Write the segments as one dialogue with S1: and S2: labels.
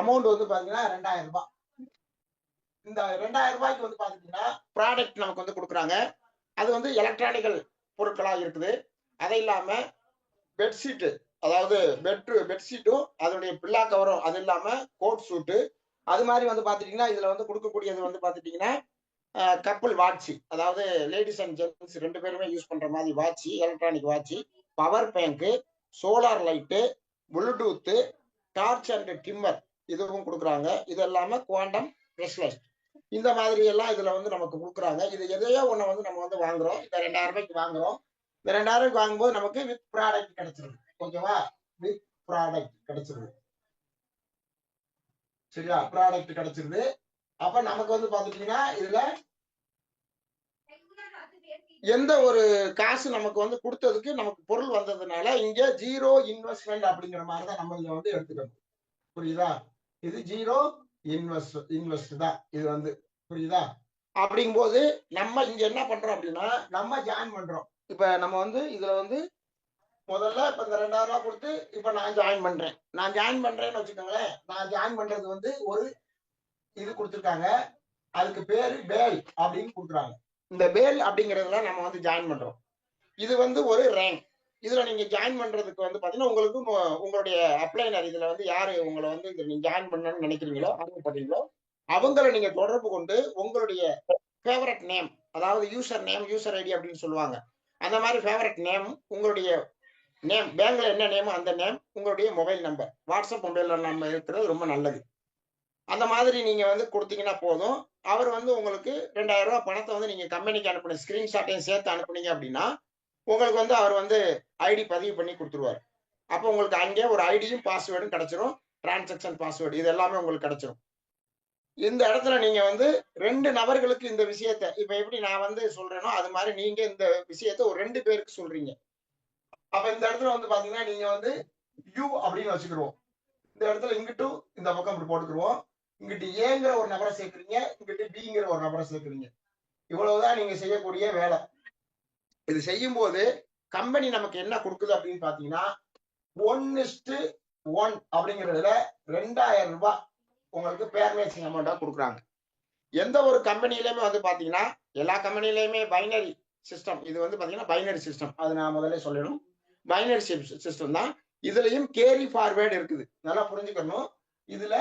S1: Amount வந்து பாத்தீங்கன்னா 2000 ரூபாய். இந்த 2000 ரூபாய்க்கு வந்து பாத்தீங்கன்னா ப்ராடக்ட் நமக்கு வந்து கொடுக்குறாங்க. அது வந்து எலக்ட்ரானிக்கல் பொருட்களா இருக்குது. அதை இல்லாம பெட்ஷீட்டு, அதாவது பெட்ஷீட்டும் அதனுடைய பில்லா கவரும், அது இல்லாம கோட் சூட்டு, அது மாதிரி வந்து பாத்துட்டீங்கன்னா இதுல வந்து கொடுக்கக்கூடியது வந்து பாத்துட்டீங்கன்னா கப்பல் வாட்ச், அதாவது லேடிஸ் அண்ட் ஜென்ட்ஸ் 2 பேருமே யூஸ் பண்ற மாதிரி watch, electronic watch, power bank, solar light, Bluetooth, torch and dimmer இதுவும் கொடுக்குறாங்க. இது எல்லாமே குவாண்டம் பிரஸ்லெஸ், இந்த மாதிரி எல்லாம் இதுல வந்து நமக்கு கொடுக்குறாங்க. இது எதையோ ஒண்ணு வந்து நம்ம வந்து வாங்குறோம். இந்த 2000 ரூபாய்க்கு வாங்குறோம். இந்த 2000 ரூபாய்க்கு வாங்கும்போது நமக்கு வித் ப்ராடக்ட் கிடைச்சிருது. ஓகேவா? வித் ப்ராடக்ட் கிடைச்சிருது. சரியா? ப்ராடக்ட் கிடைச்சிருது. அப்ப நமக்கு வந்து பாத்துட்டீங்கன்னா இதுல எந்த ஒரு காசு நமக்கு வந்து கொடுத்ததுக்கு நமக்கு பொருள் வந்ததுனால இங்க ஜீரோ இன்வெஸ்ட்மெண்ட் அப்படிங்கிற மாதிரி தான் நம்ம இங்க வந்து எடுத்துக்கணும். புரியுதா? இது ஜீரோ இன்வெஸ்ட் தான் இது வந்து. புரியுதா? அப்படிங்கும் போது நம்ம இங்க என்ன பண்றோம் அப்படின்னா நம்ம ஜாயின் பண்றோம். இப்ப நம்ம வந்து இதுல வந்து முதல்ல இப்ப இந்த 2000 ரூபாய் கொடுத்து இப்ப நான் ஜாயின் பண்றேன். நான் ஜாயின் பண்றேன்னு வச்சுக்கோங்களேன். நான் ஜாயின் பண்றது வந்து ஒரு இது கொடுத்துருக்காங்க. அதுக்கு பேரு பேல் அப்படின்னு கொடுக்குறாங்க. இந்த பேல் அப்படிங்கறதுல நம்ம வந்து ஜாயின் பண்றோம். இது வந்து ஒரு ரேங்க். இதுல நீங்க ஜாயின் பண்றதுக்கு வந்து பாத்தீங்கன்னா உங்களுக்கு உங்களுடைய அப்ளைனர் இதுல வந்து யாரு உங்களை வந்து இதுல நீங்க ஜாயின் பண்ணணும்னு நினைக்கிறீங்களோ, ஆர்வப்படுறீங்களோ, அவங்களை நீங்க தொடர்பு கொண்டு உங்களுடைய ஃபேவரட் நேம், அதாவது யூசர் நேம், யூசர் ஐடி அப்படின்னு சொல்லுவாங்க. அந்த மாதிரி ஃபேவரட் நேம், உங்களுடைய நேம், பேங்க்ல என்ன நேமோ அந்த நேம், உங்களுடைய mobile number, WhatsApp mobile number இருக்கிறது ரொம்ப நல்லது. அந்த மாதிரி நீங்க வந்து கொடுத்தீங்கன்னா போதும். அவர் வந்து உங்களுக்கு 2000 ரூபாய் பணத்தை வந்து நீங்க கம்பெனிக்கு அனுப்பின ஸ்கிரீன்ஷாட்டையும் சேர்த்து அனுப்புனீங்க அப்படின்னா உங்களுக்கு வந்து அவர் வந்து ஐடி பதிவு பண்ணி கொடுத்துருவாரு. அப்போ உங்களுக்கு அங்கே ஒரு ஐடியும் பாஸ்வேர்டும் கிடைச்சிரும். டிரான்சாக்ஷன் பாஸ்வேர்டு இது எல்லாமே உங்களுக்கு கிடைச்சிரும். இந்த இடத்துல நீங்க வந்து 2 நபர்களுக்கு இந்த விஷயத்த இப்ப எப்படி நான் வந்து சொல்றேனோ அது மாதிரி நீங்க இந்த விஷயத்த ஒரு 2 பேருக்கு சொல்றீங்க. அப்ப இந்த இடத்துல வந்து பாத்தீங்கன்னா நீங்க வந்து யூ அப்படின்னு வச்சுக்கிடுவோம். இந்த இடத்துல இங்கிட்டும் இந்த பக்கம் இப்படி போட்டுக்கிடுவோம். இங்கிட்டு ஏங்கிற ஒரு நபரை சேர்க்குறீங்க, இங்கிட்டு பிங்கிற ஒரு நபரை சேர்க்குறீங்க. இவ்வளவுதான் நீங்க செய்யக்கூடிய வேலை. இது செய்யும் போது கம்பெனி நமக்கு என்ன கொடுக்குது அப்படின்னு பாத்தீங்கன்னா 1:1 அப்படிங்கிறதுல 2000 ரூபாய் உங்களுக்கு பேர் மேட்சிங் அமௌண்டா கொடுக்குறாங்க. எந்த ஒரு கம்பெனிலுமே வந்து பாத்தீங்கன்னா எல்லா கம்பெனிலுமே பைனரி சிஸ்டம், இது வந்து பாத்தீங்கன்னா பைனரி சிஸ்டம், அது நான் முதல்ல சொல்லணும். பைனரி சிஸ்டம் தான். இதுலயும் கேரி ஃபார்வேர்டு இருக்குது, நல்லா புரிஞ்சுக்கணும். இதுல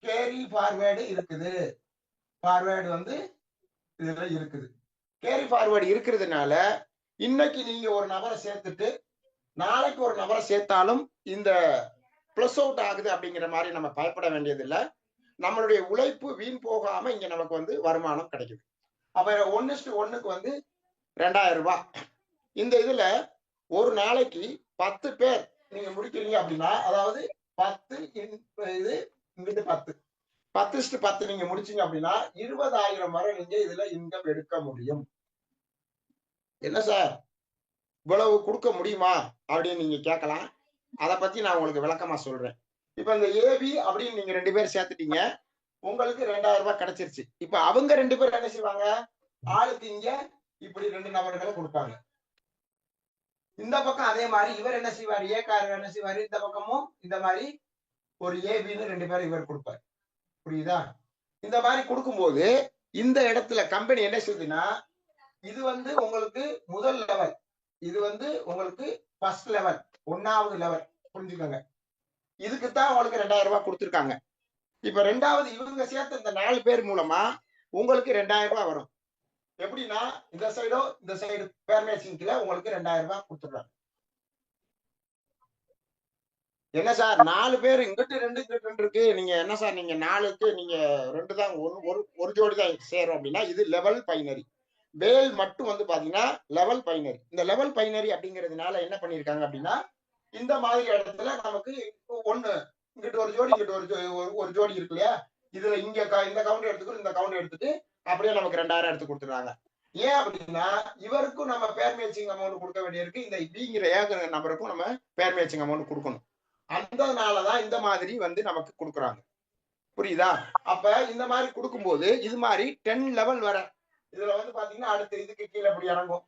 S1: கேரி ஃபார்வேர்டு இருக்குது. ஃபார்வேர்டு வந்து இதுல இருக்குது. கேரி ஃபார்வேர்டு இருக்கிறதுனால இன்னைக்கு நீங்க ஒரு நபரை சேர்த்துட்டு நாளைக்கு ஒரு நபரை சேர்த்தாலும் இந்த பிளஸ் அவுட் ஆகுது அப்படிங்கிற மாதிரி நம்ம பயப்பட வேண்டியது இல்லை. நம்மளுடைய உழைப்பு வீண் போகாம இங்க நமக்கு வந்து வருமானம் கிடைக்குது. அப்ப 1:1க்கு வந்து 2000 ரூபாய். இந்த இதுல ஒரு நாளைக்கு 10 பேர் நீங்க முடிக்கிறீங்க அப்படின்னா, அதாவது 10 இது இங்கிட்டு 10 10:10 நீங்க முடிச்சீங்க அப்படின்னா 20,000 வரை நீங்க இதுல இன்கம் எடுக்க முடியும். என்ன சார் இவ்வளவு கொடுக்க முடியுமா அப்படின்னு நீங்க கேட்கலாம். அதை பத்தி நான் உங்களுக்கு விளக்கமா சொல்றேன். இப்ப இந்த ஏபி அப்படின்னு நீங்க 2 பேர் சேர்த்துட்டீங்க, உங்களுக்கு 2000 ரூபாய் கிடைச்சிருச்சு. இப்ப அவங்க 2 பேரும் என்ன செய்வாங்க, ஆளுக்கு இங்க இப்படி 2 நபர்களை கொடுப்பாங்க. இந்த பக்கம் அதே மாதிரி இவர் என்ன செய்வார், ஏக்காரர் என்ன செய்வாரு, இந்த பக்கமும் இந்த மாதிரி ஒரு ஏபின்னு 2 பேரும் இவர் கொடுப்பார். புரியுதா? இந்த மாதிரி கொடுக்கும்போது இந்த இடத்துல கம்பெனி என்ன செய்யுதுன்னா, இது வந்து உங்களுக்கு முதல் லெவல், இது வந்து உங்களுக்கு ஃபர்ஸ்ட் லெவல், 1வது லெவல். புரிஞ்சுக்கோங்க. இதுக்குத்தான் உங்களுக்கு 2000 ரூபாய் கொடுத்துருக்காங்க. இப்ப 2வது இவங்க சேர்த்த இந்த 4 பேர் மூலமா உங்களுக்கு 2000 ரூபாய் வரும். எப்படின்னா இந்த சைடோ இந்த சைடு பேர் மேட்சிங்ல உங்களுக்கு 2000 ரூபாய் கொடுத்துடுறாங்க. என்ன சார் 4 பேர் இங்கிட்டு 2 இங்கிட்டு 2 இருக்கு, நீங்க என்ன சார் நீங்க 4க்கு நீங்க 2 தான் ஒரு ஜோடி தான் சேரும் அப்படின்னா, இது லெவல் பைனரி. வேல் மட்டும் வந்து பாத்தீங்கன்னா லெவல் பைனரி. இந்த லெவல் பைனரி அப்படிங்கிறதுனால என்ன பண்ணிருக்காங்க அப்படின்னா, இந்த மாதிரி இடத்துல நமக்கு ஒண்ணு இங்கிட்டு ஒரு ஜோடி இங்கிட்டு ஒரு ஜோடி இருக்கு இல்லையா, இதுல இங்க இந்த கவுண்ட் எடுத்துக்கிட்டு இந்த கவுண்ட் எடுத்துட்டு அப்படியே நமக்கு 2000 எடுத்து கொடுத்துறாங்க. ஏன் அப்படின்னா இவருக்கும் நம்ம பேர் மேட்சிங் அமௌண்ட் கொடுக்க வேண்டியிருக்கு, இந்த பிங்கிற ஏங்கிற நபருக்கும் நம்ம பேர் மேட்சிங் அமௌண்ட் கொடுக்கணும். அந்தனாலதான் இந்த மாதிரி வந்து நமக்கு கொடுக்குறாங்க. புரியுதா? அப்ப இந்த மாதிரி கொடுக்கும்போது இது மாதிரி 10 லெவல் வர இதுல வந்து பாத்தீங்கன்னா அடுத்து இதுக்கு கீழே இப்படி இறங்கும்,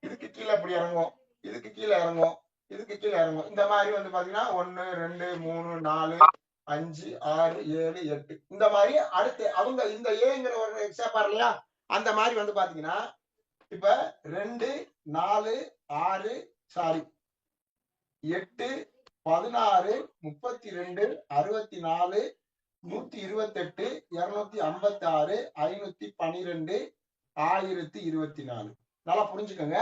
S1: இதுக்கு கீழே இப்படி இறங்கும், இதுக்கு கீழே இறங்கும், இதுக்கு கீழே இறங்கும். இந்த மாதிரி வந்து பாத்தீங்கன்னா 1 2 3 4 5 6 7 8 இந்த மாதிரி அடுத்து அவங்க இந்த ஏங்கிற ஒரு சேர்ப்பார் இல்லையா, அந்த மாதிரி வந்து பாத்தீங்கன்னா இப்ப 2 4 6 சாரி 8 16 32 64 128 256 512 1024. நல்லா புரிஞ்சுக்கோங்க.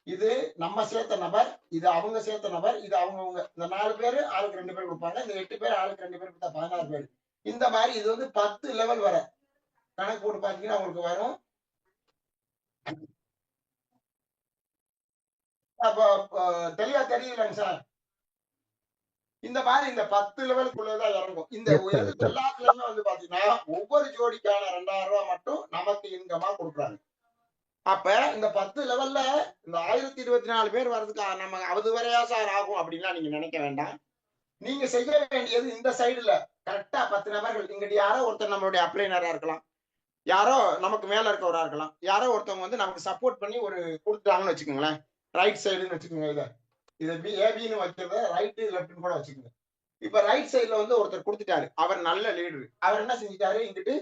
S1: இது நம்ம சேர்த்த நபர், இது அவங்க சேர்த்த நபர், இது அவங்கவுங்க. இந்த 4 பேரு ஆளுக்கு 2 பேர் கொடுப்பாங்க, இந்த 8 பேர் ஆளுக்கு 2 பேர் கொடுத்தா 16 பேர். இந்த மாதிரி இது வந்து 10 லெவல் வர கணக்கு போட்டு பாத்தீங்கன்னா உங்களுக்கு வரும். அப்ப தெளிவா தெரியலங்க சார். இந்த மாதிரி இந்த 10 லெவலுக்குள்ளதான் இறங்கும். இந்த எல்லாத்துலயுமே வந்து பாத்தீங்கன்னா ஒவ்வொரு ஜோடிக்கான 2000 ரூபாய் மட்டும் நமக்கு இன்கமா கொடுக்குறாங்க. அப்ப இந்த 10 லெவல்ல இந்த 1024 பேர் வர்றதுக்கு நம்ம அது வரையா சார் ஆகும் அப்படின்லாம் நீங்க நினைக்க வேண்டாம். நீங்க செய்ய வேண்டியது இந்த சைடுல கரெக்டா 10 நபர்கள், இங்கிட்ட யாரோ ஒருத்தர் நம்மளுடைய அப்ளைனரா இருக்கலாம், யாரோ நமக்கு மேல இருக்கவரா இருக்கலாம், யாரோ ஒருத்தவங்க வந்து நமக்கு சப்போர்ட் பண்ணி ஒரு கொடுத்துட்டாங்கன்னு வச்சுக்கோங்களேன். ரைட் சைடுன்னு வச்சுக்கோங்க, இதை ஏபின்னு வச்சத ரைட்டு லெப்ட்னு கூட வச்சுக்கோங்க. இப்ப ரைட் சைடுல வந்து ஒருத்தர் கொடுத்துட்டாரு, அவர் நல்ல லீடர். அவர் என்ன செஞ்சிட்டாரு, இங்கிட்டு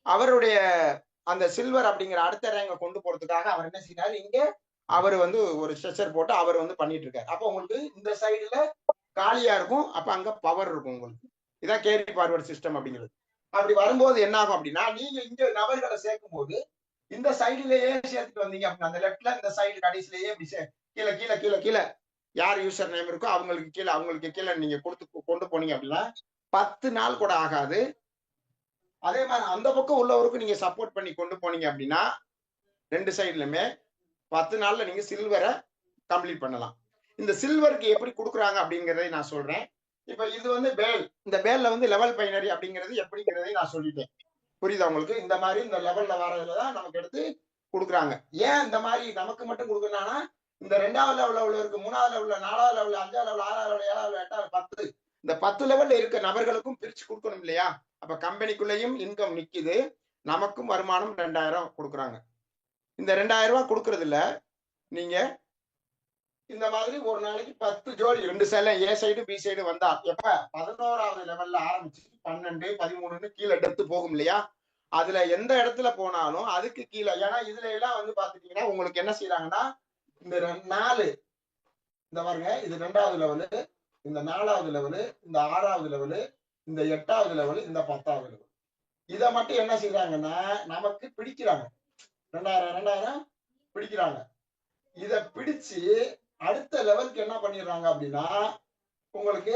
S1: அவருடைய அந்த சில்வர் அப்படிங்கிற அடுத்த ரேங்க கொண்டு போறதுக்காக அவர் என்ன செய்யறாரு, இங்க அவர் வந்து ஒரு ஸ்ட்ரெச்சர் போட்டு அவர் வந்து பண்ணிட்டு இருக்காரு. அப்ப உங்களுக்கு இந்த சைடுல காலியா இருக்கும், அப்ப அங்க பவர் இருக்கும் உங்களுக்கு. இதான் கேரி ஃபார்வர்ட் சிஸ்டம் அப்படிங்கிறது. அப்படி வரும்போது என்ன ஆகும் அப்படின்னா, நீங்க இங்க நபர்களை சேர்க்கும் போது இந்த சைடுலயே சேர்த்துட்டு வந்தீங்க அப்படின்னா, அந்த லெப்ட்ல இந்த சைடு கடைசிலேயே இப்படி கீழே கீழே கீழே கீழே யார் யூசர் நேம் இருக்கோ அவங்களுக்கு கீழே நீங்க கொண்டு போனீங்க அப்படின்னா 10 நாள் கூட ஆகாது. அதே மாதிரி அந்த பக்கம் உள்ளவருக்கு நீங்க சப்போர்ட் பண்ணி கொண்டு போனீங்க அப்படின்னா 2 சைடுலுமே 10 நாள்ல நீங்க சில்வரை கம்ப்ளீட் பண்ணலாம். இந்த சில்வருக்கு எப்படி கொடுக்குறாங்க அப்படிங்கறதை நான் சொல்றேன். இப்ப இது வந்து பேல், இந்த பேல்ல வந்து லெவல் பைனரி அப்படிங்கிறது எப்படிங்கிறதை நான் சொல்லிட்டேன். புரியுதா உங்களுக்கு? இந்த மாதிரி இந்த லெவல்ல வரதுலதான் நமக்கு எடுத்து கொடுக்குறாங்க. ஏன் இந்த மாதிரி நமக்கு மட்டும் கொடுக்கணும்னா, இந்த 2வது லெவல்ல உள்ளவருக்கு 3வது லெவல்ல 4வது லெவல்ல 5வது லெவல் 6வது லெவல் 7வது லெவல் 8வது 10 இந்த 10 லெவல்ல இருக்க நபர்களுக்கும் பிரிச்சு கொடுக்கணும் இல்லையா? அப்ப கம்பெனிக்குள்ளேயும் இன்கம் நிக்குது, நமக்கும் வருமானம் 2000 கொடுக்குறாங்க. இந்த 2000 ரூபாய் கொடுக்கறதுல நீங்க இந்த மாதிரி ஒரு நாளைக்கு 10 ஜோடி 2 சைடுல ஏ சைடு பி சைடு வந்தா எப்ப 11வது லெவல்ல ஆரம்பிச்சு 12 13 கீழே டெப்த் போகும் இல்லையா? அதுல எந்த இடத்துல போனாலும் அதுக்கு கீழே, ஏன்னா இதுல எல்லாம் வந்து பாத்துட்டீங்கன்னா உங்களுக்கு என்ன செய்யறாங்கன்னா, இந்த 4 இந்த பாருங்க, இது 2வது லெவலு, இந்த 4வது லெவலு, இந்த 6வது லெவலு, இந்த 8வது லெவலு, இந்த 10வது லெவல், இதை மட்டும் என்ன செய்யறாங்கன்னா நமக்கு பிடிக்கிறாங்க. 2000 பிடிக்கிறாங்க. இத பிடிச்சு அடுத்த லெவலுக்கு என்ன பண்ணிடுறாங்க அப்படின்னா, உங்களுக்கு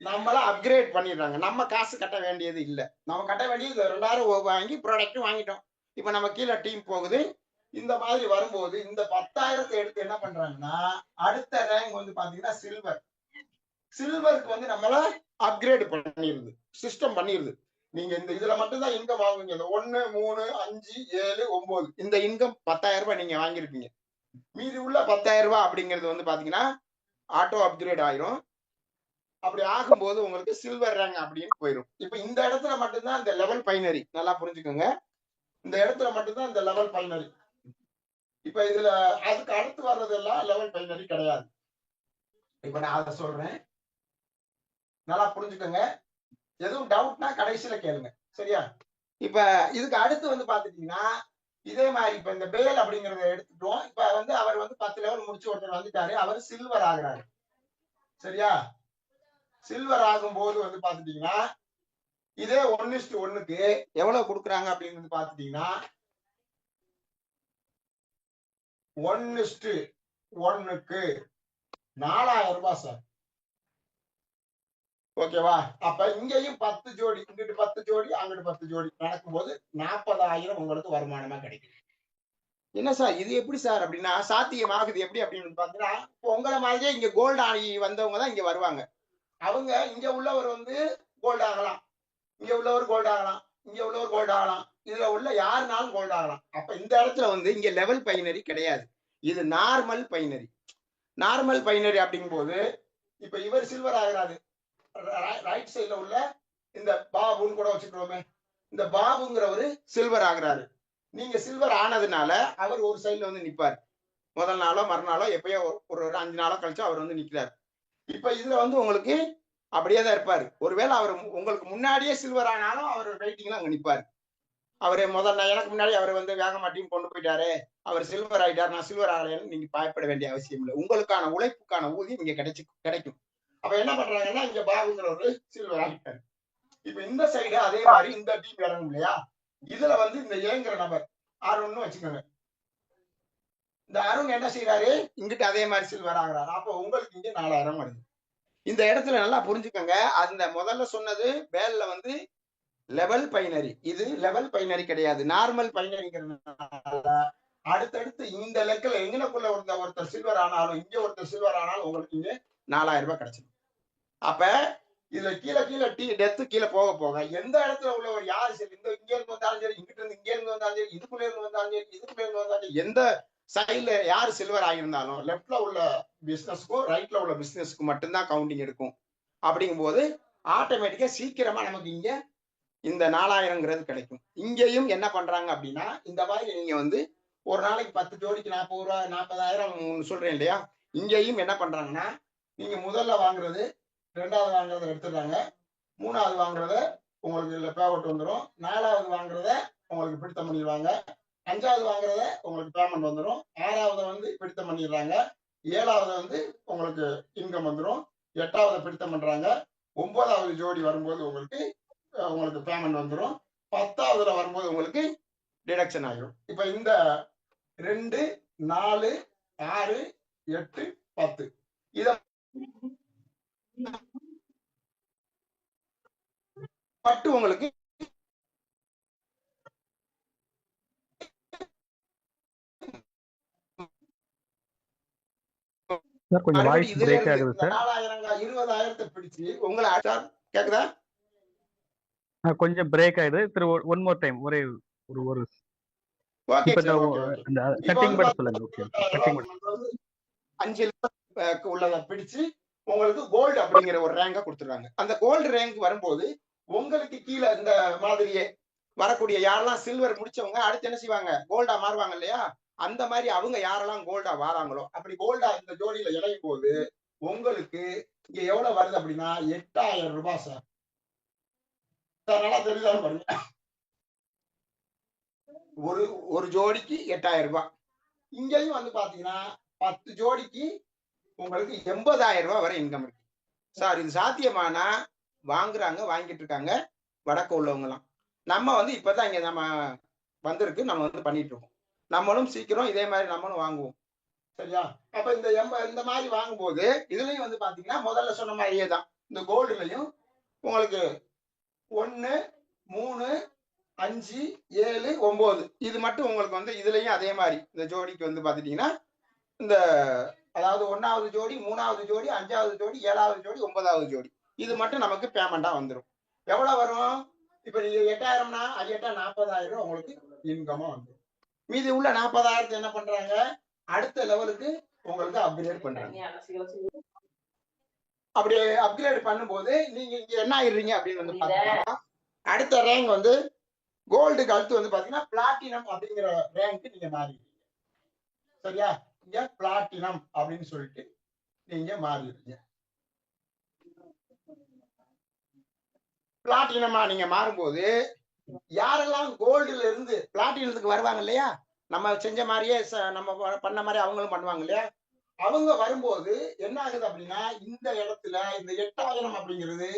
S1: நம்மள அப்கிரேட் பண்ணிடுறாங்க. நம்ம காசு கட்ட வேண்டியது இல்ல. நம்ம கட்ட வேண்டியது 2000 வாங்கி ப்ராடக்ட் வாங்கிட்டோம். இப்ப நம்ம கீழே டீம் போகுது. இந்த மாதிரி வரும்போது இந்த 10,000 எடுத்து என்ன பண்றாங்கன்னா, அடுத்த ரேங்க் வந்து பாத்தீங்கன்னா சில்வர். சில்வருக்கு வந்து நம்மள அப்கிரேட் பண்ணிருது, சிஸ்டம் பண்ணிருது. நீங்க இந்த இதுல மட்டும்தான் இன்கம் வாங்குவீங்க. இந்த 1 3 5 7 9 இந்த இன்கம் 10,000 ரூபாய் நீங்க வாங்கியிருப்பீங்க. மீதி உள்ள 10,000 ரூபாய் அப்படிங்கிறது வந்து பாத்தீங்கன்னா ஆட்டோ அப்கிரேட் ஆயிரும். அப்படி ஆகும்போது உங்களுக்கு சில்வர் ரேங்க் அப்படின்னு போயிடும். இப்ப இந்த இடத்துல மட்டும்தான் இந்த லெவல் பைனரி, நல்லா புரிஞ்சுக்கோங்க. இந்த இடத்துல மட்டும்தான் இந்த லெவல் பைனரி. இப்ப இதுல அதுக்கு அடுத்து வர்றதெல்லாம் லெவல் பைனரி கிடையாது. இப்ப நான் அதை சொல்றேன், நல்லா புரிஞ்சுக்கோங்க. எதுவும் டவுட்னா கடைசியில கேளுங்க, சரியா? இப்ப இதுக்கு அடுத்து வந்து பாத்துட்டீங்கன்னா இதே மாதிரி இப்ப இந்த பேல் அப்படிங்கறத எடுத்துட்டோம். இப்ப வந்து அவர் வந்து 10 லெவல் முடிச்சு ஒருத்தர் வந்துட்டாரு, அவர் சில்வர் ஆகுறாரு, சரியா? சில்வர் ஆகும் போது வந்து பாத்துட்டீங்கன்னா இதே 1:1க்கு எவ்வளவு கொடுக்குறாங்க அப்படின்னு பாத்துட்டீங்கன்னா 1:1க்கு 4000 ரூபாய் சார். ஓகேவா? அப்ப இங்கேயும் 10 ஜோடி, இங்கிட்டு 10 ஜோடி, அங்கிட்டு 10 ஜோடி நடக்கும்போது 40,000 உங்களுக்கு வருமானமா கிடைக்கும். என்ன சார் இது எப்படி சார் அப்படின்னா சாத்தியமாகுது எப்படி அப்படின்னு பாத்தீங்கன்னா, உங்களை மாதிரியே இங்க கோல்டு ஆகி வந்தவங்க தான் இங்க வருவாங்க. அவங்க இங்க உள்ளவர் வந்து கோல்டு ஆகலாம், இங்க உள்ளவர் கோல்டு ஆகலாம், இங்க உள்ளவர் கோல்டு ஆகலாம், இதுல உள்ள யாருனாலும் கோல்டு ஆகலாம். அப்ப இந்த இடத்துல வந்து இங்க லெவல் பைனரி கிடையாது, இது நார்மல் பைனரி. நார்மல் பைனரி அப்படிங்கும் போது இப்ப இவர் சில்வர் ஆகிறாரு, ரைட் சைட்ல உள்ள இந்த பாபுன்னு கூட வச்சுக்கிறோமே, இந்த பாபுங்கிறவரு சில்வர் ஆகுறாரு. நீங்க சில்வர் ஆனதுனால அவர் ஒரு சைட்ல வந்து நிப்பாரு. முதல் நாளோ மறுநாளோ எப்பயோ ஒரு 5 நாளோ கழிச்சு அவர் வந்து நிக்கிறாரு. இப்ப இதுல வந்து உங்களுக்கு அப்படியே தான் இருப்பாரு. ஒருவேளை அவர் உங்களுக்கு முன்னாடியே சில்வர் ஆனாலும் அவர் வெயிட்டிங்ல அங்க நிப்பாரு. அவரு முதல்ல எனக்கு முன்னாடி அவர் வந்து வேகமா டீம் கொண்டு போயிட்டாரு, அவர் சில்வர் ஆயிட்டார், நான் சில்வர் ஆகலைன்னு நீங்க பயப்பட வேண்டிய அவசியம் இல்லை. உங்களுக்கான உழைப்புக்கான ஊதியம் இங்க கிடைக்கும். அப்ப என்ன பண்றாங்கன்னா இங்க பாபுங்கிற ஒரு சில்வர் ஆகிட்டாரு. இப்ப இந்த சைடு அதே மாதிரி இந்த டீம் இறங்கும் இல்லையா, இதுல வந்து இந்த ஏங்கிற நபர் அருண்னு வச்சுக்கோங்க. இந்த அருண் என்ன செய்யறாரு, இங்கிட்டு அதே மாதிரி சில்வர் ஆகுறாரு. அப்போ உங்களுக்கு இங்க 4000 வருது. இந்த இடத்துல நல்லா புரிஞ்சுக்கோங்க, அந்த முதல்ல சொன்னது பேல்ல வந்து லெவல் பைனரி, இது லெவல் பைனரி கிடையாது, நார்மல் பைனரிங்கிறதுனால அடுத்தடுத்து இந்த லெக்கில் எங்கனக்குள்ள ஒருத்தர் சில்வர் ஆனாலும் இங்க ஒருத்தர் சில்வர் ஆனாலும் உங்களுக்கு இங்க 4000 ரூபாய் கிடைச்சிடும். அப்ப இதுல கீழே டெத்து கீழே போக போக எந்த இடத்துல உள்ளவர் யாரு சரி, இந்த இங்க இருந்து வந்தாலும் சரி, இங்கிட்ட இருந்து இங்க இருந்து வந்தாலும் சரி, இதுக்குள்ள இருந்து வந்தாலும் சரி, இதுக்குள்ள இருந்து வந்தாலும் சரி, எந்த சைட்ல யாரு சில்வர் ஆகியிருந்தாலும் லெப்ட்ல உள்ள பிசினஸ்க்கும் ரைட்ல உள்ள பிசினஸ்க்கு மட்டும்தான் கவுண்டிங் எடுக்கும். அப்படிங்கும் போது ஆட்டோமேட்டிக்கா சீக்கிரமா நமக்கு இங்க இந்த 4000ங்கிறது கிடைக்கும். இங்கேயும் என்ன பண்றாங்க அப்படின்னா, இந்த மாதிரி நீங்க வந்து ஒரு நாளைக்கு 10 ஜோடிக்கு 40 ரூபாய் 40,000 சொல்றேன் இல்லையா, இங்கேயும் என்ன பண்றாங்கன்னா நீங்க முதல்ல வாங்குறது, ரெண்டாவது வாங்குறத எடுத்துடுறாங்க, மூணாவது வாங்குறத உங்களுக்கு இல்ல பேமெண்ட் வந்துடும், நாலாவது வாங்குறத உங்களுக்கு பிடித்தம் பண்ணிடுவாங்க, அஞ்சாவது வாங்குறத உங்களுக்கு பேமெண்ட் வந்துடும், ஆறாவது வந்து பிடித்தம் பண்ணிடுறாங்க, ஏழாவது வந்து உங்களுக்கு இன்கம் வந்துடும், எட்டாவது பிடித்தம் பண்றாங்க, 9வது ஜோடி வரும்போது உங்களுக்கு பேமெண்ட் வந்துடும், 10வதுல வரும்போது உங்களுக்கு டிடக்ஷன் ஆகிடும். இப்ப இந்த 2, 4, 6, 8, 10 இத மட்டும் உங்களுக்கு
S2: கொஞ்சம் வாய்ஸ் பிரேக் ஆகுது சார்.
S1: 20,000 பிடிச்சு உங்களை கேக்குதா?
S2: கொஞ்சம் பிரேக் ஆயிடுது. திரு ஒன் மோர் டைம் ஒரே ஒரு
S1: ஓகே
S2: இப்ப
S1: ஓகே.
S2: அந்த செட்டிங் பத்தி சொல்லுங்க. ஓகே செட்டிங் பத்தி
S1: 5 உள்ளத பிடிச்சு உங்களுக்கு கோல்டு அப்படிங்கிற ஒரு ரேங்க கொடுத்துறாங்க. அந்த கோல்டு ரேங்க் வரும்போது உங்களுக்கு கீழே இந்த மாதிரியே வரக்கூடிய யாரெல்லாம் சில்வர் முடிச்சவங்க அடுத்து என்ன செய்வாங்க, கோல்டா மாறுவாங்க இல்லையா, அந்த மாதிரி அவங்க யாரெல்லாம் கோல்டா வாராங்களோ அப்படி கோல்டா இந்த ஜோடியில இணையும் போது உங்களுக்கு இங்க எவ்வளவு வருது அப்படின்னா 8000 ரூபாய் சார். நல்லா தெரியுதான் பாருங்க, ஒரு ஜோடிக்கு 8000 ரூபாய். இங்கேயும் வந்து பாத்தீங்கன்னா 10 ஜோடிக்கு உங்களுக்கு 80,000 ரூபாய் வரை இன்கம் இருக்கு சார். இது சாத்தியமானா வாங்குறாங்க, வாங்கிட்டு இருக்காங்க வடக்கு உள்ளவங்க எல்லாம். நம்ம வந்து இப்பதான் இங்க நம்ம வந்திருக்கு, நம்ம வந்து பண்ணிட்டு இருக்கோம். நம்மளும் சீக்கிரம் இதே மாதிரி நம்மளும் வாங்குவோம், சரியா? அப்ப இந்த மாதிரி வாங்கும்போது இதுலயும் வந்து பாத்தீங்கன்னா முதல்ல சொன்ன மாதிரியே தான் இந்த கோல்டுலயும் உங்களுக்கு 1, 3, 5, 7, 9 இது மட்டும் உங்களுக்கு வந்து இதுலயும் அதே மாதிரி இந்த ஜோடிக்கு வந்து பாத்துட்டீங்கன்னா இந்த அதாவது 1வது ஜோடி, 3வது ஜோடி, 5வது ஜோடி, 7வது ஜோடி, 9வது ஜோடி இது மட்டும் நமக்கு பேமெண்டா வந்துடும். எவ்வளவு வரும்? இப்ப நீங்க 8000னா அது 40,000 உங்களுக்கு இன்கமா வந்துடும். மீதி உள்ள 40,000 என்ன பண்றாங்க, அடுத்த லெவலுக்கு உங்களுக்கு அப்கிரேட் பண்றாங்க. அப்படி அப்கிரேட் பண்ணும்போது நீங்க இங்க என்ன ஆயிடுறீங்க அப்படின்னு வந்து பாத்தீங்கன்னா அடுத்த ரேங்க் வந்து கோல்டுக்கு அடுத்து வந்து பாத்தீங்கன்னா பிளாட்டினம் அப்படிங்கிற ரேங்க் நீங்க மாறிடுறீங்க, சரியா? இங்க பிளாட்டினம் அப்படின்னு சொல்லிட்டு நீங்க மாறிடுறீங்க. பிளாட்டினமா நீங்க மாறும்போது யாரெல்லாம் கோல்டுல இருந்து பிளாட்டினத்துக்கு வருவாங்க இல்லையா, நம்ம செஞ்ச மாதிரியே நம்ம பண்ண மாதிரி அவங்களும் பண்ணுவாங்க இல்லையா, அவங்க வரும்போது என்ன ஆகுது அப்படின்னா இந்த இடத்துல இந்த 8000 அப்படிங்கிறது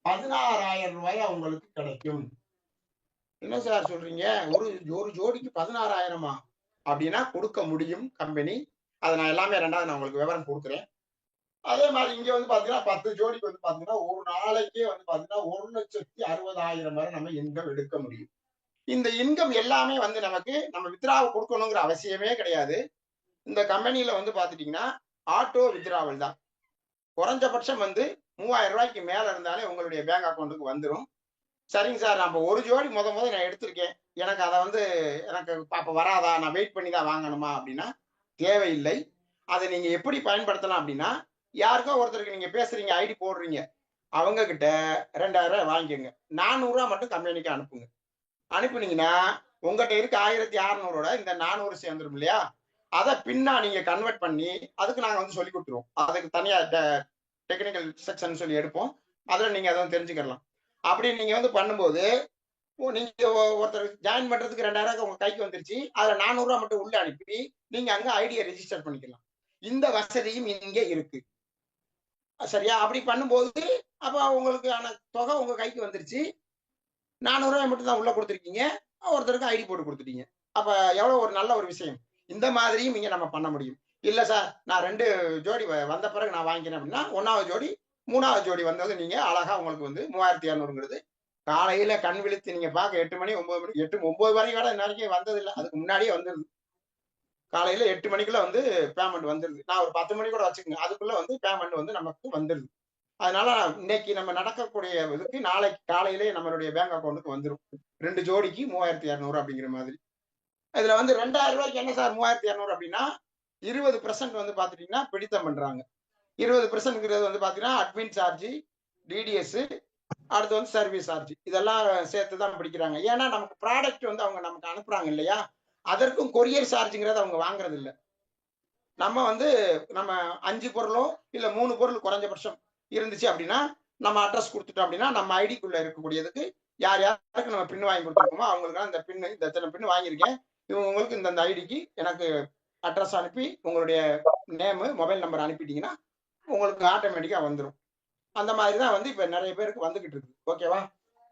S1: 16,000 ரூபாய் அவங்களுக்கு கிடைக்கும். என்ன சார் சொல்றீங்க, ஒரு ஜோடிக்கு 16,000 அப்படின்னா கொடுக்க முடியும் கம்பெனி. அதை நான் எல்லாமே ரெண்டாவது நான் உங்களுக்கு விவரம் கொடுக்குறேன். அதே மாதிரி இங்க வந்து பாத்தீங்கன்னா 10 ஜோடிக்கு வந்து பாத்தீங்கன்னா ஒரு நாளைக்கே வந்து பாத்தீங்கன்னா 1,60,000 வரை நம்ம இன்கம் எடுக்க முடியும். இந்த இன்கம் எல்லாமே வந்து நமக்கு நம்ம வித்ராவை கொடுக்கணுங்கிற அவசியமே கிடையாது. இந்த கம்பெனியில வந்து பாத்துட்டீங்கன்னா ஆட்டோ வித்ராவல் தான். குறைஞ்சபட்சம் வந்து 3,000 ரூபாய்க்கு மேல இருந்தாலே உங்களுடைய பேங்க் அக்கௌண்ட்டுக்கு வந்துடும். சரிங்க சார், நம்ம ஒரு ஜோடி முத நான் எடுத்திருக்கேன், எனக்கு அதை வந்து எனக்கு அப்ப வராதா, நான் வெயிட் பண்ணி தான் வாங்கணுமா அப்படின்னா தேவையில்லை. அதை நீங்க எப்படி பயன்படுத்தலாம் அப்படின்னா, யாருக்கோ ஒருத்தருக்கு நீங்க பேசுறீங்க, ஐடி போடுறீங்க, அவங்க கிட்ட 2,000 ரூபாய் வாங்கிக்கோங்க, 400 ரூபாய் மட்டும் கம்பெனிக்கு அனுப்புங்க. அனுப்புனீங்கன்னா உங்ககிட்ட இருக்க 1,600 இந்த 400 சேர்ந்துடும் இல்லையா, அதை பின்னா நீங்க கன்வெர்ட் பண்ணி அதுக்கு நாங்க வந்து சொல்லி கொடுத்துருவோம். அதுக்கு தனியா டெக்னிக்கல் செக்ஷன் சொல்லி எடுப்போம். அதுல நீங்க அதை தெரிஞ்சுக்கலாம். அப்படி நீங்க வந்து பண்ணும்போது நீங்க ஒருத்தர் ஜாயின் பண்றதுக்கு 2000 உங்க கைக்கு வந்துருச்சு. அதுல 400 ரூபாய் மட்டும் உள்ள அனுப்பி நீங்க அங்க ஐடியை ரெஜிஸ்டர் பண்ணிக்கலாம். இந்த வசதியும் இங்க இருக்கு. சரியா? அப்படி பண்ணும்போது அப்ப உங்களுக்கான தொகை உங்க கைக்கு வந்துருச்சு. 400 ரூபாய் மட்டும் தான் உள்ள கொடுத்துருக்கீங்க. ஒருத்தருக்கு ஐடி போட்டு கொடுத்துட்டீங்க. அப்ப எவ்வளவு ஒரு நல்ல ஒரு விஷயம். இந்த மாதிரியும் இங்க நம்ம பண்ண முடியும். இல்ல சார் நான் 2 ஜோடி வந்த பிறகு நான் வாங்கிக்கிறேன் அப்படின்னா 1வது ஜோடி 3வது ஜோடி வந்தது நீங்க அழகா உங்களுக்கு வந்து 3200ங்கிறது காலையில கண் விழித்து நீங்க பாக்க 8 மணி 9 மணி 8 9 மணி கூட இன்ன வரைக்கும் வந்தது இல்லை. அதுக்கு முன்னாடியே வந்துருது. காலையில 8 மணிக்குள்ள வந்து பேமெண்ட் வந்துருது. நான் ஒரு 10 மணி கூட வச்சுக்கோங்க. அதுக்குள்ள வந்து பேமெண்ட் வந்து நமக்கு வந்துருது. அதனால இன்னைக்கு நம்ம நடக்கக்கூடிய இதுக்கு நாளைக்கு காலையிலே நம்மளுடைய பேங்க் அக்கௌண்ட்டுக்கு வந்துடும். 2 ஜோடிக்கு 3200 அப்படிங்கிற மாதிரி. இதுல வந்து 2000 ரூபாய்க்கு என்ன சார் 3200 அப்படின்னா 20% வந்து பாத்துட்டீங்கன்னா பிடித்தம் பண்றாங்க. 20% வந்து பாத்தீங்கன்னா அட்மின் சார்ஜ், டிடிஎஸ், அடுத்து வந்து சர்வீஸ் சார்ஜ் இதெல்லாம் சேர்த்து தான் பிடிக்கிறாங்க. ஏன்னா நமக்கு ப்ராடக்ட் வந்து அவங்க நமக்கு அனுப்புறாங்க இல்லையா, அதற்கும் கொரியர் சார்ஜ்ங்கிறத அவங்க வாங்குறது இல்லை. நம்ம வந்து நம்ம 5 பொருளோ இல்ல 3 பொருள் குறைஞ்சபட்சம் இருந்துச்சு அப்படின்னா நம்ம அட்ரஸ் கொடுத்துட்டோம் அப்படின்னா நம்ம ஐடிக்குள்ள இருக்கக்கூடியதுக்கு யார் யாருக்கு நம்ம பின் வாங்கி கொடுத்துருக்கோமோ அவங்களுக்கு இந்த பின் இந்த இத்தனை பின் வாங்கியிருக்கேன், இவங்க உங்களுக்கு இந்த ஐடிக்கு எனக்கு அட்ரஸ் அனுப்பி உங்களுடைய நேமு மொபைல் நம்பர் அனுப்பிட்டீங்கன்னா உங்களுக்கு ஆட்டோமேட்டிக்கா வந்துடும். அந்த மாதிரி தான் வந்து இப்ப நிறைய பேருக்கு வந்துகிட்டு இருக்கு. ஓகேவா?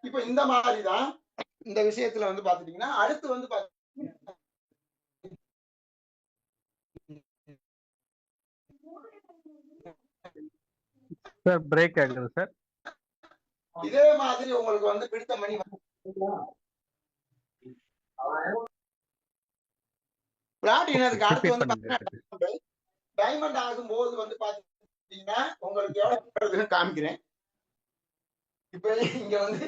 S1: இப்ப இந்த மாதிரி தான் இந்த விஷயத்துல வந்து பாத்துட்டீங்கன்னா அடுத்து வந்து
S2: சார் பிரேக் ஆகுது சார்.
S1: இதே மாதிரி உங்களுக்கு வந்து பிடித்த மணி பிளாட்டினத்துக்கு அடுத்து வந்து பாத்தீங்கன்னா டைமண்ட் ஆகும்போது வந்து பாத்தீங்கன்னா உங்களுக்கு எவ்வளவு காமிக்கிறேன். இப்ப இங்க வந்து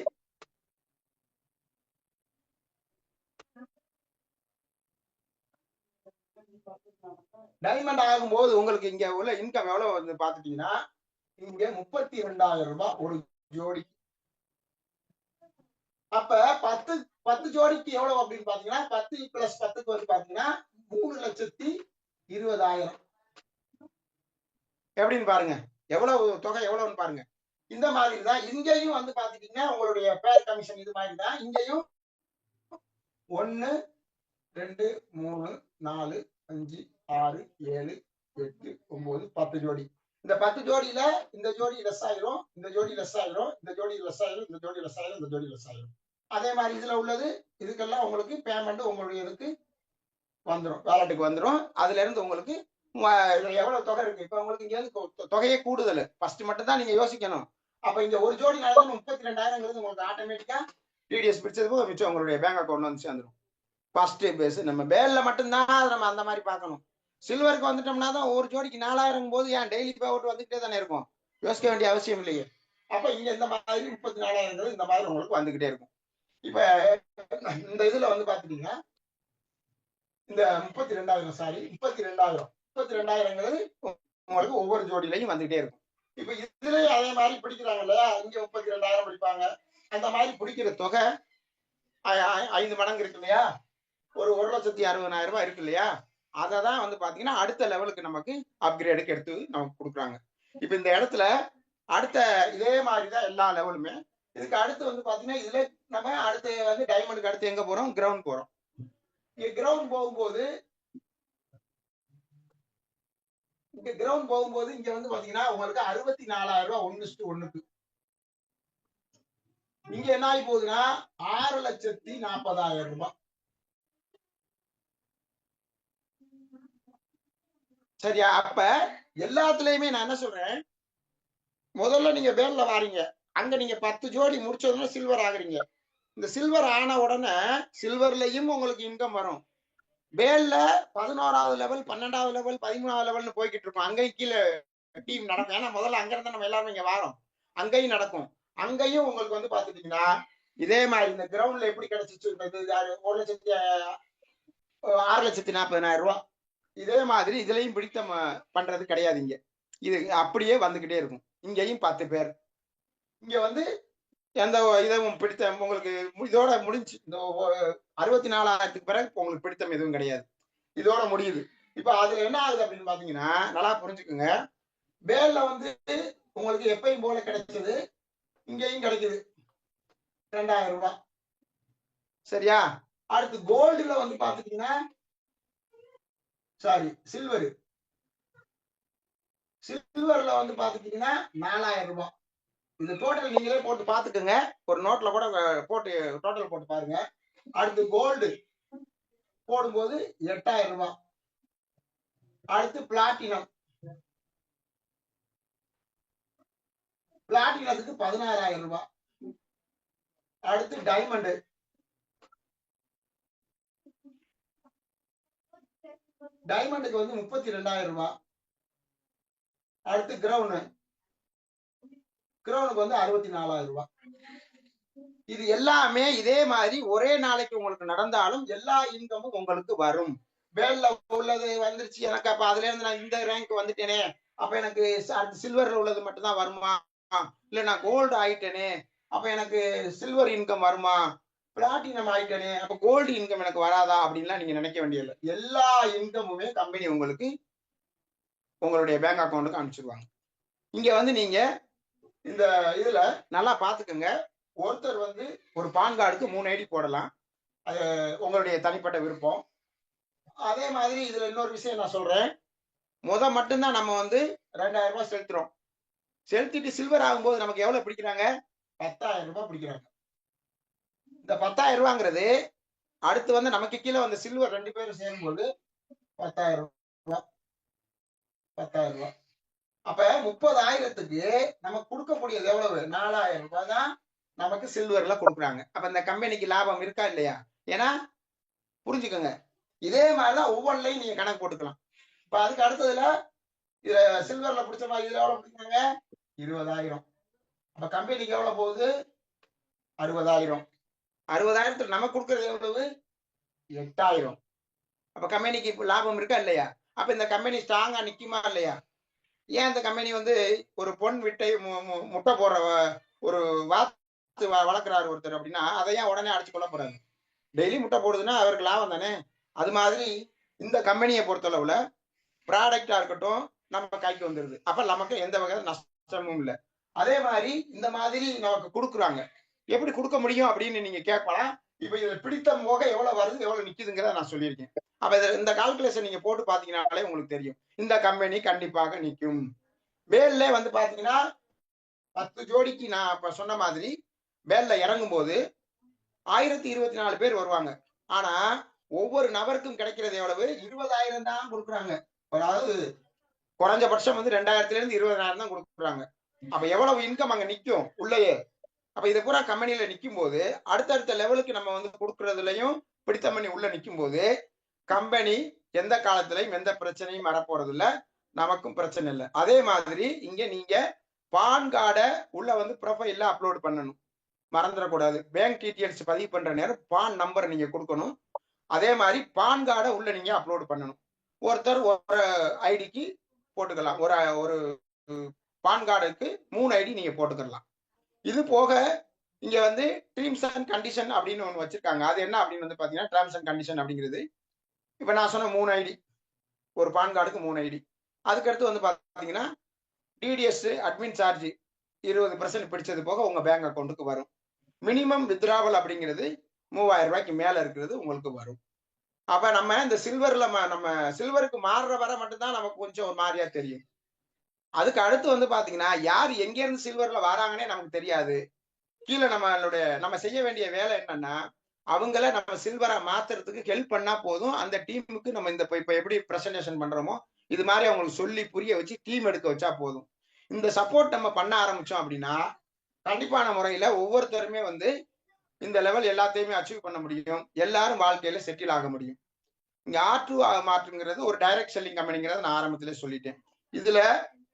S1: டைமண்ட் ஆகும்போது உங்களுக்கு இங்க உள்ள இன்கம் எவ்வளவு வந்து பாத்துட்டீங்கன்னா இங்க 32,000 ரூபாய் ஒரு ஜோடி. அப்ப 10 ஜோடிக்கு எவ்வளவு அப்படின்னு பாத்தீங்கன்னா 10 பிளஸ் 10க்கு வந்து பாத்தீங்கன்னா 3,20,000 எப்படின்னு பாருங்க. எவ்வளவு தொகை எவ்வளவுன்னு பாருங்க. இந்த மாதிரி தான் இங்கேயும் வந்து பாத்துட்டீங்கன்னா உங்களுடைய பேர் கமிஷன் இது மாதிரி தான் இங்கேயும் 1 2 3 4 5 6 7 8 9 10 ஜோடி. இந்த 10 ஜோடியில இந்த ஜோடி லெஸ் ஆயிரும், இந்த ஜோடி லெஸ் ஆயிரும், இந்த ஜோடி லெஸ் ஆயிரும், இந்த ஜோடி லெஸ் ஆயிரும், இந்த ஜோடி லெஸ் ஆயிரும். அதே மாதிரி இதுல உள்ளது இதுக்கெல்லாம் உங்களுக்கு பேமெண்ட் உங்களுடைய இதுக்கு வந்துடும், வேலட்டுக்கு வந்துடும். அதுல இருந்து உங்களுக்கு எவ்வளவு தொகை இருக்கு. இப்ப உங்களுக்கு இங்க வந்து தொகையே கூடுதல் ஃபர்ஸ்ட் மட்டும் தான் நீங்க யோசிக்கணும். அப்ப இங்க ஒரு ஜோடி 32,000 உங்களுக்கு ஆட்டோமேட்டிக்கா டிடிஎஸ் பிடிச்சது போக மிச்சம் உங்களுடைய பேங்க் அக்கௌண்ட் வந்து சேர்ந்துடும். ஃபர்ஸ்ட் பேஸ் நம்ம பேல்ல மட்டும்தான் நம்ம அந்த மாதிரி பார்க்கணும். சில்வருக்கு வந்துட்டோம்னா தான் ஒரு ஜோடிக்கு 4000 போது ஏன் டெய்லி பேவுட் வந்துகிட்டே தானே இருக்கும், யோசிக்க வேண்டிய அவசியம் இல்லையே. அப்ப இங்க இந்த மாதிரி 34,000 இந்த மாதிரி உங்களுக்கு வந்துகிட்டே இருக்கும். இப்ப இந்த இதுல வந்து பாத்துட்டீங்கன்னா இந்த 32,000 சாரி 32,000 உங்களுக்கு ஒவ்வொரு ஜோடியிலையும் வந்துகிட்டே இருக்கும். இப்ப இதுலயே அதே மாதிரி பிடிக்கிறாங்க இல்லையா, இங்க 32,000 பிடிப்பாங்க. அந்த மாதிரி பிடிக்கிற தொகை 5 மடங்கு இருக்கு இல்லையா, ஒரு 1,60,000 ரூபாய் இருக்கு இல்லையா, அதை தான் வந்து பாத்தீங்கன்னா அடுத்த லெவலுக்கு நமக்கு அப்கிரேடுக்கு எடுத்து நமக்கு கொடுக்குறாங்க. இப்ப இந்த இடத்துல அடுத்த இதே மாதிரிதான் எல்லா லெவலுமே. இதுக்கு அடுத்து வந்து பாத்தீங்கன்னா இதுல நம்ம அடுத்து வந்து டைமண்டுக்கு அடுத்து எங்க போறோம், கிரவுண்ட் போறோம். இங்க கிரவுண்ட் போகும்போது இங்க வந்து பாத்தீங்கன்னா உங்களுக்கு 64,000 ரூபாய் 1:1க்கு. இங்க என்ன ஆகி போகுதுன்னா 6,40,000 ரூபாய். சரியா? அப்ப எல்லாத்துலயுமே நான் என்ன சொல்றேன், முதல்ல நீங்க பேர்ல வாரீங்க, அங்க நீங்க 10 ஜோடி முடிச்சதுன்னா சில்வர் ஆகுறீங்க. இந்த சில்வர் ஆன உடனே சில்வர்லயும் உங்களுக்கு இன்கம் வரும். பேல்ல 11வது லெவல் 12வது லெவல் 13வது லெவல்னு போய்கிட்டு இருக்கும். அங்கேயும் கீழே டீம் நடக்கும். ஏன்னா முதல்ல அங்க இருந்தா நம்ம எல்லாரும் இங்க வாரோம், அங்கேயும் நடக்கும். அங்கேயும் உங்களுக்கு வந்து பாத்துட்டீங்கன்னா இதே மாதிரி இந்த கிரவுண்ட்ல எப்படி கிடைச்சிச்சு 6,40,000 ரூபாய். இதே மாதிரி இதுலயும் பிடித்த பண்றது கிடையாது. இங்க இது அப்படியே வந்துகிட்டே இருக்கும். இங்கேயும் 10 பேர் இங்க வந்து எந்த இதுவும் பிடித்தம் உங்களுக்கு இதோட முடிஞ்சு. இந்த 64,000க்கு பிறகு உங்களுக்கு பிடித்தம் எதுவும் கிடையாது, இதோட முடியுது. இப்ப அதுல என்ன ஆகுது அப்படின்னு பாத்தீங்கன்னா நல்லா புரிஞ்சுக்குங்க. பேல்ல வந்து உங்களுக்கு எப்பயும் போல கிடைச்சது பிளாட்டினம் கிடைக்குது 2000 ரூபாய். சரியா? அடுத்து கோல்டுல வந்து பாத்துட்டீங்கன்னா சாரி சில்வர்ல வந்து பாத்துட்டீங்கன்னா 4000 ரூபாய். இது டோட்டல் நீங்களே போட்டு பாத்துக்கோங்க, ஒரு நோட்ல கூட போட்டு டோட்டல் போட்டு பாருங்க. அடுத்து கோல்டு போடும்போது 8000 ரூபாய். அடுத்து பிளாட்டினத்துக்கு 16000 ரூபாய். அடுத்து டைமண்டுக்கு வந்து 32000 ரூபாய். அடுத்து கிரவுனுக்கு வந்து 64000 ரூபாய். இது எல்லாமே இதே மாதிரி ஒரே நாளைக்கு உங்களுக்கு நடந்தாலும் எல்லா இன்கமும் உங்களுக்கு வரும். வேல்ல உள்ளது வந்துருச்சு எனக்கு, அப்ப அதுல இருந்து நான் இந்த ரேங்க் வந்துட்டேனே, அப்ப எனக்கு சில்வர்ல உள்ளது மட்டும் தான் வருமா, இல்ல நான் கோல்டு ஆயிட்டேனே அப்ப எனக்கு சில்வர் இன்கம் வருமா, பிளாட்டினம் ஆயிட்டேனே அப்ப கோல்டு இன்கம் எனக்கு வராதா அப்படின்லாம் நீங்க நினைக்க வேண்டியதில்லை. எல்லா இன்கமுமே கம்பெனி உங்களுக்கு உங்களுடைய பேங்க் அக்கௌண்ட்டுக்கு அனுப்பிச்சிருவாங்க. இங்க வந்து நீங்க இந்த இதுல நல்லா பாத்துக்கோங்க. ஒருத்தர் வந்து ஒரு பான் கார்டுக்கு 3 ஐடி போடலாம், அது உங்களுடைய தனிப்பட்ட விருப்பம். அதே மாதிரி இதுல இன்னொரு விஷயம் நான் சொல்றேன். மட்டும்தான் நம்ம வந்து 2000 ரூபாய் செலுத்துறோம். செலுத்திட்டு சில்வர் ஆகும்போது நமக்கு எவ்வளவு பிடிக்கிறாங்க, 10000 ரூபாய் பிடிக்கிறாங்க. இந்த 10000 ரூபாங்கிறது அடுத்து வந்து நமக்கு கீழே வந்து சில்வர் 2 பேரும் சேரும்போது 10000 ரூபாய். அப்ப 30,000த்துக்கு நமக்கு கொடுக்கக்கூடியது எவ்வளவு, 4000 ரூபாய் தான் நமக்கு சில்வர்ல கொடுக்குறாங்க. அப்ப இந்த கம்பெனிக்கு லாபம் இருக்கா இல்லையா? ஏன்னா புரிஞ்சுக்கோங்க, இதே மாதிரிதான் ஒவ்வொன்றையும் நீங்க கணக்கு போட்டுக்கலாம். இப்ப அதுக்கு அடுத்ததுல இதுல சில்வர்ல பிடிச்ச மாதிரி இதுல எவ்வளவு பிடிக்கிறாங்க, 20,000. அப்ப கம்பெனிக்கு எவ்வளவு போகுது, 60,000. 60,000த்துக்கு நமக்கு கொடுக்கறது எவ்வளவு, 8000. அப்ப கம்பெனிக்கு லாபம் இருக்கா இல்லையா? அப்ப இந்த கம்பெனி ஸ்ட்ராங்கா நிக்குமா இல்லையா? ஏன் இந்த கம்பெனி வந்து ஒரு பொன் விட்டை முட்டை போடுற ஒரு வாத்து வளர்க்குறாரு ஒருத்தர் அப்படின்னா அதை ஏன் உடனே அடிச்சு கொள்ள போறாரு? டெய்லி முட்டை போடுதுன்னா அவருக்கு லாபம் தானே. அது மாதிரி இந்த கம்பெனியை பொறுத்தளவுல ப்ராடக்டா இருக்கட்டும் நம்ம கைக்கு வந்துருது, அப்ப நமக்கு எந்த வகை நஷ்டமும் இல்லை. அதே மாதிரி இந்த மாதிரி நமக்கு கொடுக்குறாங்க. எப்படி கொடுக்க முடியும் அப்படின்னு நீங்க கேட்கலாம். இப்ப இதுல பிடித்த முகை எவ்வளவு வருது எவ்வளவு நிக்குதுங்கிறத நான் சொல்லியிருக்கேன். அப்ப இந்த கால்குலேஷன் நீங்க போட்டு பாத்தீங்கன்னாலே உங்களுக்கு தெரியும் இந்த கம்பெனி கண்டிப்பாக நிற்கும். வேல்ல வந்து பாத்தீங்கன்னா 10 ஜோடிக்கு நான் இப்ப சொன்ன மாதிரி வேல்ல இறங்கும் போது 1024 பேர் வருவாங்க. ஆனா ஒவ்வொரு நபருக்கும் கிடைக்கிறது எவ்வளவு, 20,000 தான் கொடுக்குறாங்க. அதாவது குறைஞ்சபட்சம் வந்து 2000ல இருந்து 20,000 தான் கொடுக்குறாங்க. அப்ப எவ்வளவு இன்கம் அங்க நிக்கும் உள்ளேயே. அப்ப இது பூரா கம்பெனில நிக்கும் போது அடுத்தடுத்த லெவலுக்கு நம்ம வந்து கொடுக்கறதுலயும் பிடித்த பண்ணி உள்ள நிக்கும் போது கம்பெனி எந்த காலத்திலையும் எந்த பிரச்சனையும் வரப்போறது இல்ல, நமக்கும் பிரச்சனை இல்லை. அதே மாதிரி இங்க நீங்க பான் கார்டை உள்ள வந்து ப்ரொஃபைல்ல அப்லோட் பண்ணணும், மறந்துடக்கூடாது. பேங்க் டீட்டெயில்ஸ் பதிவு பண்ற நேரம் பான் நம்பர் நீங்க கொடுக்கணும். அதே மாதிரி பான் கார்டை உள்ள நீங்க அப்லோட் பண்ணணும். ஒருத்தர் ஒரு ஐடிக்கு போட்டுக்கலாம், ஒரு பான் கார்டுக்கு 3 ஐடி நீங்க போட்டுக்கலாம். இது போக இங்க வந்து டீம்ஸ் அண்ட் கண்டிஷன் அப்படின்னு ஒண்ணு வச்சிருக்காங்க. அது என்ன அப்படின்னு வந்து பாத்தீங்கன்னா டேர்ம்ஸ் அண்ட் கண்டிஷன் அப்படிங்கிறது, இப்ப நான் சொன்ன 3 ஐடி, ஒரு பான் கார்டுக்கு 3 ஐடி. அதுக்கடுத்து வந்து பாத்தீங்கன்னா டிடிஎஸ் அட்மின் சார்ஜ் 20% பிடிச்சது போக உங்க பேங்க் அக்கௌண்ட்டுக்கு வரும். மினிமம் வித்ராவல் அப்படிங்கிறது 3000 ரூபாய்க்கு மேல இருக்கிறது உங்களுக்கு வரும். அப்ப நம்ம இந்த சில்வர்ல நம்ம சில்வருக்கு மாறுற வரை மட்டும்தான் நமக்கு கொஞ்சம் ஒரு மாதிரியா தெரியும். அதுக்கு அடுத்து வந்து பாத்தீங்கன்னா யார் எங்க இருந்து சில்வர்ல வராங்கன்னே நமக்கு தெரியாது. கீழே நம்ம செய்ய வேண்டிய வேலை என்னன்னா அவங்கள நம்ம சில்வரா மாத்துறதுக்கு ஹெல்ப் பண்ணா போதும். அந்த டீமுக்கு நம்ம இந்த இப்ப எப்படி பிரசன்டேஷன் பண்றோமோ இது மாதிரி அவங்களுக்கு சொல்லி புரிய வச்சு டீம் எடுக்க வச்சா போதும். இந்த சப்போர்ட் நம்ம பண்ண ஆரம்பிச்சோம் அப்படின்னா கண்டிப்பான முறையில ஒவ்வொருத்தருமே வந்து இந்த லெவல் எல்லாத்தையுமே அச்சீவ் பண்ண முடியும். எல்லாரும் வாழ்க்கையில செட்டில் ஆக முடியும். இங்க R2 மாற்றுங்கிறது ஒரு டைரக்ட் செல்லிங் கம்பெனிங்கிறத நான் ஆரம்பத்திலே சொல்லிட்டேன். இதுல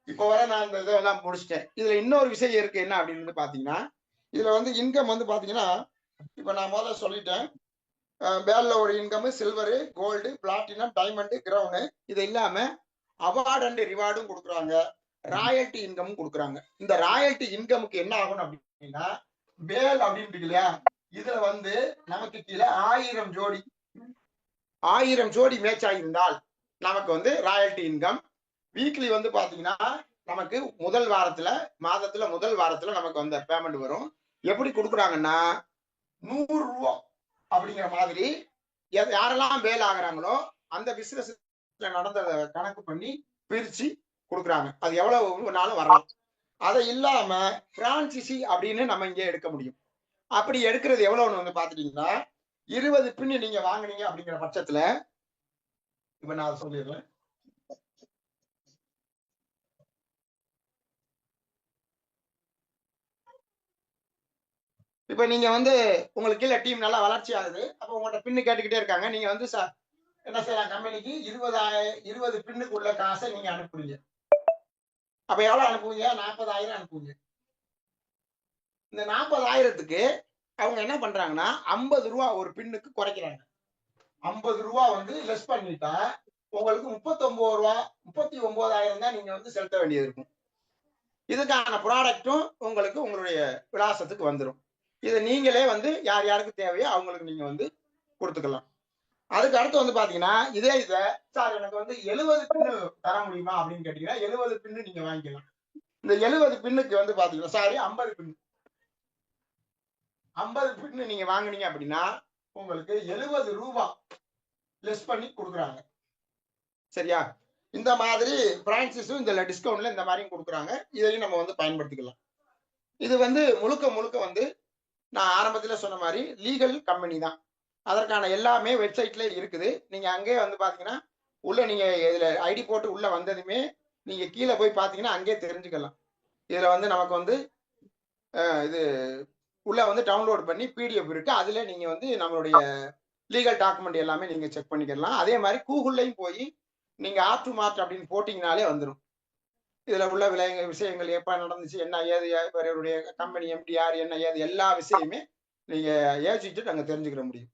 S1: இப்ப வர நான் இந்த இதெல்லாம் முடிச்சிட்டேன். இதுல இன்னொரு விஷயம் இருக்கு, என்ன அப்படின்னு பாத்தீங்கன்னா இதுல வந்து இன்கம் வந்து பாத்தீங்கன்னா இப்ப நான் முதல்ல சொல்லிட்டேன், வேல்ல ஒரு income, silver, gold, platinum, diamond, crown. இது இல்லாம அவார்டு அண்ட் ரிவார்டும் கொடுக்குறாங்க, ராயல்டி இன்கமும் கொடுக்குறாங்க. இந்த ராயல்டி இன்கமுக்கு என்ன ஆகும் அப்படின்னா வேல் அப்படின்னு இல்லையா, இதுல வந்து நமக்கு கீழே 1000 ஜோடி மேட்ச் ஆகியிருந்தால் நமக்கு வந்து ராயல்டி இன்கம் வீக்லி வந்து பாத்தீங்கன்னா நமக்கு முதல் வாரத்துல முதல் வாரத்துல நமக்கு அந்த பேமெண்ட் வரும். எப்படி கொடுக்குறாங்கன்னா 100 ரூபா அப்படிங்கிற மாதிரி யாரெல்லாம் வேலை ஆகுறாங்களோ அந்த பிசினஸ் நடந்ததை கணக்கு பண்ணி பிரிச்சு கொடுக்குறாங்க. அது எவ்வளவு நாளும் வரலாம். அதை இல்லாம பிரான்சிசி அப்படின்னு நம்ம இங்க எடுக்க முடியும். அப்படி எடுக்கிறது எவ்வளவுன்னு வந்து பாத்துட்டீங்கன்னா 20 பின்னு நீங்க வாங்குனீங்க அப்படிங்கிற பட்சத்துல இப்ப நான் அதை சொல்லிடுறேன். இப்ப நீங்க வந்து உங்களுக்கு கீழே டீம் நல்லா வளர்ச்சி ஆகுது. அப்ப உங்கள்ட்ட பின்னு கேட்டுக்கிட்டே இருக்காங்க. நீங்க வந்து என்ன செய்யலாம், கம்பெனிக்கு 20 பின்னுக்கு உள்ள காசை நீங்க அனுப்புறீங்க. அப்ப எவ்வளவு அனுப்புவீங்க? 40,000 அனுப்புவீங்க. இந்த 40,000க்கு அவங்க என்ன பண்றாங்கன்னா 50 ரூபா ஒரு பின்னுக்கு குறைக்கிறாங்க. 50 ரூபா வந்து லெஸ் பண்ணிட்டா உங்களுக்கு 39 ரூபா 39,000 தான் நீங்க வந்து செலுத்த வேண்டியது இருக்கும். இதுக்கான ப்ராடக்டும் உங்களுக்கு உங்களுடைய விலாசத்துக்கு வந்துடும். இதை நீங்களே வந்து யார் யாருக்கு தேவையோ அவங்களுக்கு நீங்க வந்து கொடுத்துக்கலாம். அதுக்கு அடுத்து வந்து பாத்தீங்கன்னா இதை சார் எனக்கு வந்து 70 பின்னு தர முடியுமா அப்படின்னு கேட்டீங்கன்னா 70 பின்னு நீங்க வாங்கிக்கலாம். இந்த 70 பின்னுக்கு வந்து பாத்தீங்கன்னா 50 பின்னு 50 பின்னு நீங்க வாங்குனீங்க அப்படின்னா உங்களுக்கு 70 ரூபாய் லெஸ் பண்ணி கொடுக்குறாங்க. சரியா? இந்த மாதிரி பிரான்சிஸும் இந்த டிஸ்கவுண்ட்ல இந்த மாதிரியும் கொடுக்குறாங்க. இதையும் நம்ம வந்து பயன்படுத்திக்கலாம். இது வந்து முழுக்க வந்து நான் ஆரம்பத்துல சொன்ன மாதிரி லீகல் கம்பெனி தான். அதற்கான எல்லாமே வெப்சைட்ல இருக்குது. நீங்க அங்கே வந்து பாத்தீங்கன்னா உள்ள நீங்க இதுல ஐடி போட்டு உள்ள வந்ததுமே நீங்க கீழே போய் பாத்தீங்கன்னா அங்கே தெரிஞ்சுக்கலாம். இதுல வந்து நமக்கு வந்து இது உள்ள வந்து டவுன்லோட் பண்ணி பிடிஎஃப் இருக்கு. அதுல நீங்க வந்து நம்மளுடைய லீகல் டாக்குமெண்ட் எல்லாமே நீங்க செக் பண்ணிக்கலாம். அதே மாதிரி கூகுள்லையும் போய் நீங்க ஆர்ட் மார்ட் அப்படின்னு போட்டீங்கனாலே வந்துடும். இதுல உள்ள விஷயங்கள் எப்ப நடந்துச்சு, என்ன ஏது, இவருடைய கம்பெனி எம்டி யார், என்ன ஏது எல்லா விஷயமே நீங்க யோசிச்சுட்டு நாங்க தெரிஞ்சுக்கிற முடியும்.